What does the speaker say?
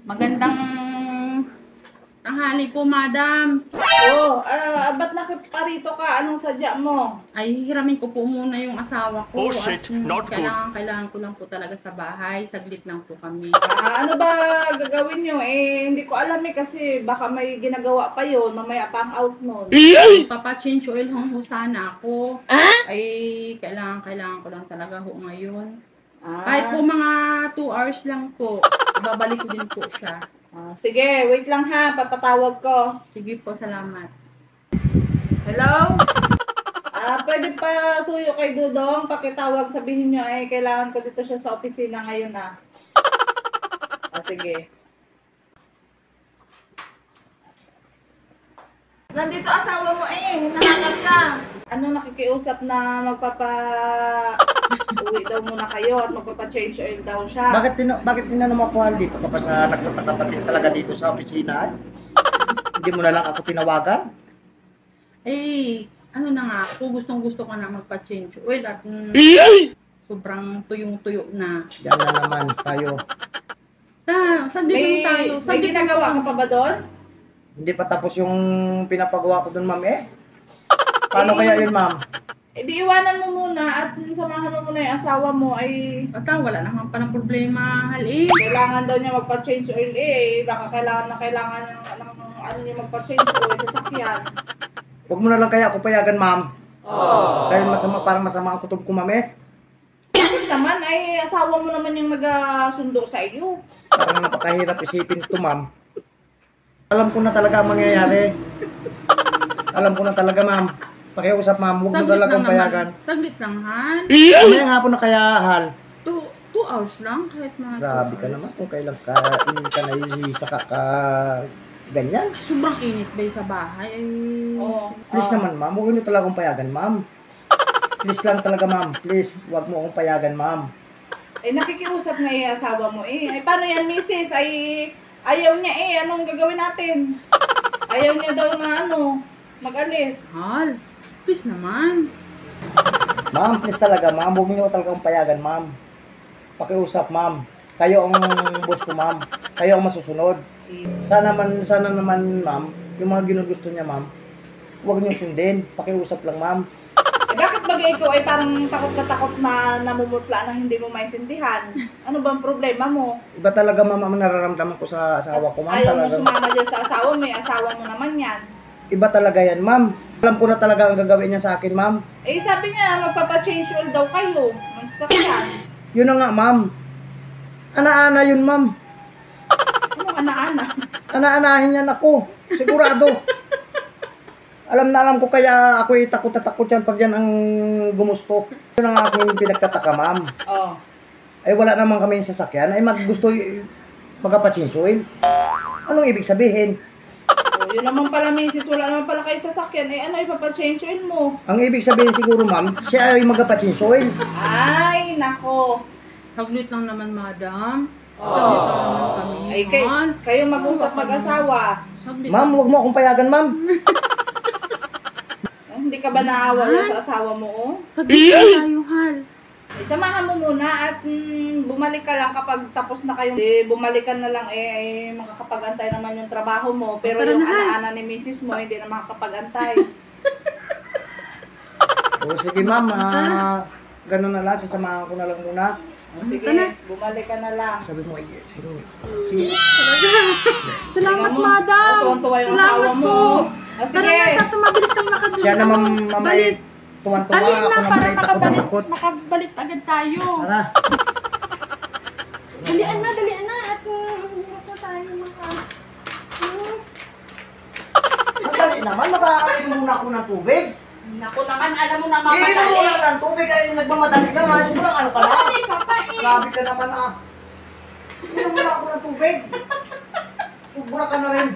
Magandang tanghali po, madam. Ba't nakiparito ka? Anong sadya mo? Ay, hiramin ko po muna yung asawa ko. Oh shit, not good. Kailangan ko lang po talaga sa bahay. Saglit lang po kami. Ano ba gagawin nyo? Hindi ko alam kasi baka may ginagawa pa yun. Mamaya pa ang out nun. Papa-change oil ho sana ako. Ay, kailangan ko lang talaga ho ngayon. Kahit po mga 2 hours lang po. Babalik ko din po siya. Sige, wait lang ha. Papatawag ko. Sige po, salamat. Hello? Pwede pa suyo kay Dudong. Pakitawag, sabihin nyo kailangan ko dito siya sa opisina ngayon sige. Nandito asawa mo hinahanap ka. Ano nakikiusap na uwi daw muna kayo at magpapa-change oil daw siya. Bakit tinanong mo ako dito kapag sa nagpapakapalit talaga dito sa opisina? Hindi mo na lang ako tinawagan? Ano na nga ako, gustong-gusto ko na magpa-change oil at sobrang tuyong-tuyo na. Yan na naman tayo. Saglit lang tayo. May ginagawa ka pa ba doon? Hindi pa tapos yung pinapagawa ko doon, ma'am Paano kaya yun, ma'am? Di iwanan mo muna at samahan mo muna yung asawa mo Wala naman pa ng problema, kailangan daw niya magpa-change oil baka kailangan niya magpa-change oil sa sakyan. Huwag mo na lang kaya ako payagan, ma'am. Dahil parang masama ang kutob ko, ma'am Bakit naman asawa mo naman yung nagasundo sa iyo. Parang napakahirap isipin ito, ma'am. Alam ko na talaga ang mangyayari. Alam ko na talaga, ma'am. Pakiusap, ma'am. Huwag mo talagang payagan. Saglit lang, Hal. Ngayong hapon na kaya, Hal. 2 hours lang, kahit mga 2 Grabe ka hours. naman kung kailan ka naisaka ka ganyan. Sobrang init ba sa bahay? Please naman, ma'am. Huwag niyo talagang payagan, ma'am. Please lang talaga, ma'am. Please, huwag mo akong payagan, ma'am. Nakikiusap nga asawa mo paano yan, misis? Ayaw niya anong gagawin natin? Ayaw niya daw na mag-alis. Hal, please naman. Ma'am, please talaga, ma'am. Huwag niyo talagang payagan, ma'am. Pakiusap, ma'am. Kayo ang boss ko, ma'am. Kayo ang masusunod. Sana naman, ma'am, yung mga ginugusto niya, ma'am, huwag niyo sundin. Pakiusap lang, ma'am. Bakit bagay ikaw parang takot na namumutla na hindi mo maintindihan? Ano bang problema mo? Iba talaga, ma'am, ang nararamdaman ko sa asawa ko, ma'am. Ayaw mo Talagang sumama dyan sa asawa mo, asawa mo naman yan. iba talaga yan, ma'am. Alam ko na talaga ang gagawin niya sa akin, ma'am. Sabi niya, magpapa-change oil daw kayo. Magsakyan. Yun na nga, ma'am. Ana-ana yun, ma'am. Anong ana-ana? Ana-anahin niyan ako. Sigurado. Alam ko kaya ako takot na takot yan pag yan ang gumusto. Yun ang aking pinagtataka, ma'am. Wala naman kami yung sasakyan. Maggusto magpapa-change oil. Anong ibig sabihin? Yun naman pala, misis. Wala naman pala kayo sasakyan. Ano ipapa-change oil mo? Ang ibig sabihin siguro, ma'am, siya ay magpapa-change oil. Ay, nako. Saglit lang naman, madam. Saglit lang naman kami. Kayo mag-usap mag-asawa. Saglit Ma'am, lang. huwag mo akong payagan, ma'am. Hindi ka ba naawa sa asawa mo? Saglit lang tayo, Hal. Samahan mo muna at bumalik ka lang kapag tapos na kayo. Bumalik ka na lang makakapag-antay naman yung trabaho mo. Pero Tara yung na, Han. ana-ana ni misis mo, hindi na makakapag-antay. O sige, ma'am. Ganun na lang. Sasamahan ko na lang muna. Sige, bumalik ka na lang. Sabi mo, sige. Salamat, Tingnan mo. madam. Tuwan-tuwa yung asawa mo. Sige. Tara na, mabilis tayo nakadulog. Siya naman, mamay, tuwan-tuwa. Dali Ako na, naman para ay takot-takot. makabalik agad tayo. Tara. Dalian na. At bukas na tayo Madali naman, makakain muna ako ng tubig. Naku naman, alam mo na Iinom mo lang ng tubig, ay nagmamadali ka nga. Sobrang ano ka na. Grabe ka naman Iinom mo lang ako ng tubig. Sobra ka na rin.